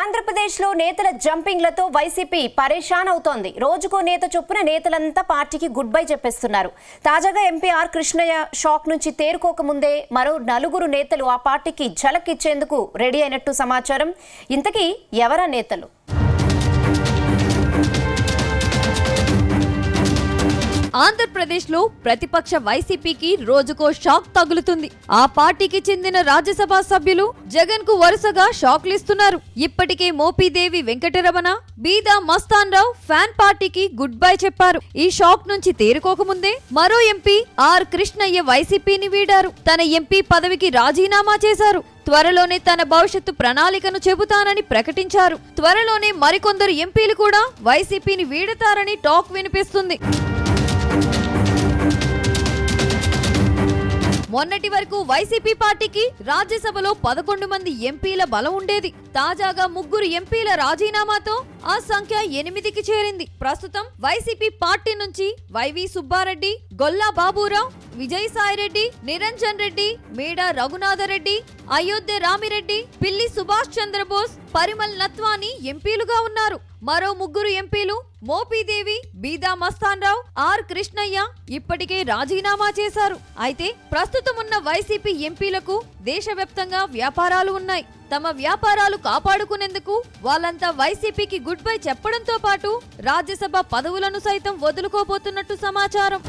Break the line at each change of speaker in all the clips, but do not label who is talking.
ఆంధ్రప్రదేశ్లో నేతల జంపింగ్లతో వైసీపీ పరేషాన్ అవుతోంది. రోజుకో నేత చొప్పున నేతలంతా పార్టీకి గుడ్ బై చెప్పేస్తున్నారు. తాజాగా ఎంపీ ఆర్ కృష్ణయ్య షాక్ నుంచి తేరుకోకముందే మరో 4 నేతలు ఆ పార్టీకి ఝలక్ ఇచ్చేందుకు రెడీ అయినట్టు సమాచారం. ఇంతకీ ఎవరా నేతలు?
ఆంధ్రప్రదేశ్లో ప్రతిపక్ష వైసీపీకి రోజుకో షాక్ తగులుతుంది. ఆ పార్టీకి చెందిన రాజ్యసభ సభ్యులు జగన్ కు వరుసగా షాక్లు ఇస్తున్నారు. ఇప్పటికే మోపిదేవి వెంకటరమణ, బీదా మస్తాన్ రావు ఫ్యాన్ పార్టీకి గుడ్ బై చెప్పారు. ఈ షాక్ నుంచి తేరుకోకముందే మరో ఎంపీ ఆర్ కృష్ణయ్య వైసీపీని వీడారు. తన ఎంపీ పదవికి రాజీనామా చేశారు. త్వరలోనే తన భవిష్యత్తు ప్రణాళికను చెబుతానని ప్రకటించారు. త్వరలోనే మరికొందరు ఎంపీలు కూడా వైసీపీని వీడతారని టాక్ వినిపిస్తుంది. మొన్నటి వరకు వైసీపీ పార్టీకి రాజ్యసభలో 11 మంది ఎంపీల బలం ఉండేది. తాజాగా 3 ఎంపీల రాజీనామాతో ఆ సంఖ్య 8కి చేరింది. ప్రస్తుతం వైసీపీ పార్టీ నుంచి వైవి సుబ్బారెడ్డి, గొల్లా బాబురావు, విజయసాయిరెడ్డి, నిరంజన్ రెడ్డి, మేడా రఘునాథరెడ్డి, అయోధ్య రామిరెడ్డి, పిల్లి సుభాష్ చంద్రబోస్, పరిమల్ నత్వాని ఎంపీలుగా ఉన్నారు. మరో 3 ఎంపీలు మోపిదేవి, బీదా మస్తాన్ రావు, ఆర్ కృష్ణయ్య ఇప్పటికే రాజీనామా చేశారు. అయితే ప్రస్తుతం ఉన్న వైసీపీ ఎంపీలకు దేశవ్యాప్తంగా వ్యాపారాలు ఉన్నాయి. తమ వ్యాపారాలు కాపాడుకునేందుకు వాళ్ళంతా వైసీపీకి గుడ్ బై చెప్పడంతో పాటు రాజ్యసభ పదవులను సైతం వదులుకోబోతున్నట్టు సమాచారం.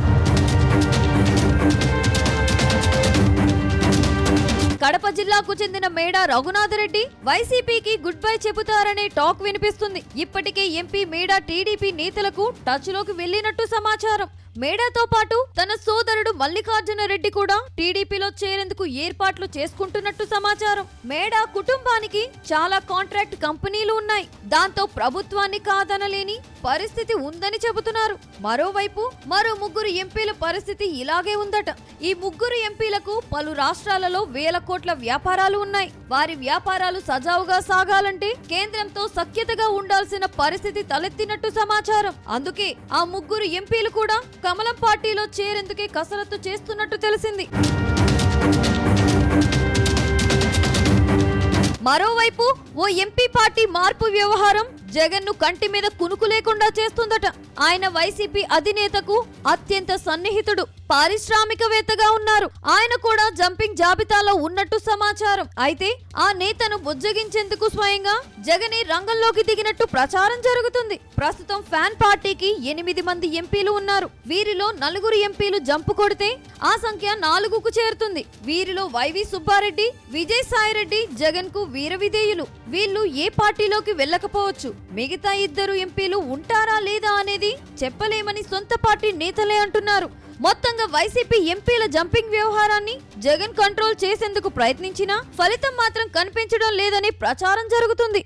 కడప జిల్లాకు చెందిన మేడా రఘునాథరెడ్డి వైసీపీకి గుడ్ బై చెబుతారనే టాక్ వినిపిస్తుంది. ఇప్పటికే ఎంపీ మేడా టీడీపీ నేతలకు టచ్ లోకి వెళ్లినట్టు సమాచారం. మేడాతో పాటు తన సోదరుడు మల్లికార్జున రెడ్డి కూడా టీడీపీలో చేరేందుకు ఏర్పాట్లు చేసుకుంటున్నట్టు సమాచారం. మేడా కుటుంబానికి చాలా కాంట్రాక్ట్ కంపెనీలు ఉన్నాయి. దాంతో ప్రభుత్వాన్ని కాదనలేని పరిస్థితి ఉందని చెబుతున్నారు. మరోవైపు మరో 3 ఎంపీల పరిస్థితి ఇలాగే ఉందట. ఈ 3 ఎంపీలకు పలు రాష్ట్రాలలో వేల కోట్ల వ్యాపారాలు ఉన్నాయి. వారి వ్యాపారాలు సజావుగా సాగాలంటే కేంద్రంతో సఖ్యతగా ఉండాల్సిన పరిస్థితి తలెత్తినట్టు సమాచారం. అందుకే ఆ 3 ఎంపీలు కూడా కమలం పార్టీలో చేరేందుకే కసరత్తు చేస్తున్నట్టు తెలిసింది. మరోవైపు ఓ ఎంపీ పార్టీ మార్పు వ్యవహారం జగన్ ను కంటి మీద కునుకు లేకుండా చేస్తుందట. ఆయన వైసీపీ అధినేతకు అత్యంత సన్నిహితుడు, పారిశ్రామికవేత్తగా ఉన్నారు. ఆయన కూడా జంపింగ్ జాబితాలో ఉన్నట్టు సమాచారం. అయితే ఆ నేతను బుజ్జగించేందుకు స్వయంగా జగనే రంగంలోకి దిగినట్టు ప్రచారం జరుగుతుంది. ప్రస్తుతం ఫ్యాన్ పార్టీకి 8 మంది ఎంపీలు ఉన్నారు. వీరిలో 4 ఎంపీలు జంపు కొడితే ఆ సంఖ్య 4కు చేరుతుంది. వీరిలో వైవి సుబ్బారెడ్డి, విజయసాయిరెడ్డి జగన్ కు వీర విధేయులు. వీళ్ళు ఏ పార్టీలోకి వెళ్ళకపోవచ్చు. మిగతా 2 ఎంపీలు ఉంటారా లేదా అనేది చెప్పలేమని సొంత పార్టీ నేతలే అంటున్నారు. మొత్తంగా వైసీపీ ఎంపీల జంపింగ్ వ్యవహారాన్ని జగన్ కంట్రోల్ చేసేందుకు ప్రయత్నించినా ఫలితం మాత్రం కనిపించడం లేదని ప్రచారం జరుగుతుంది.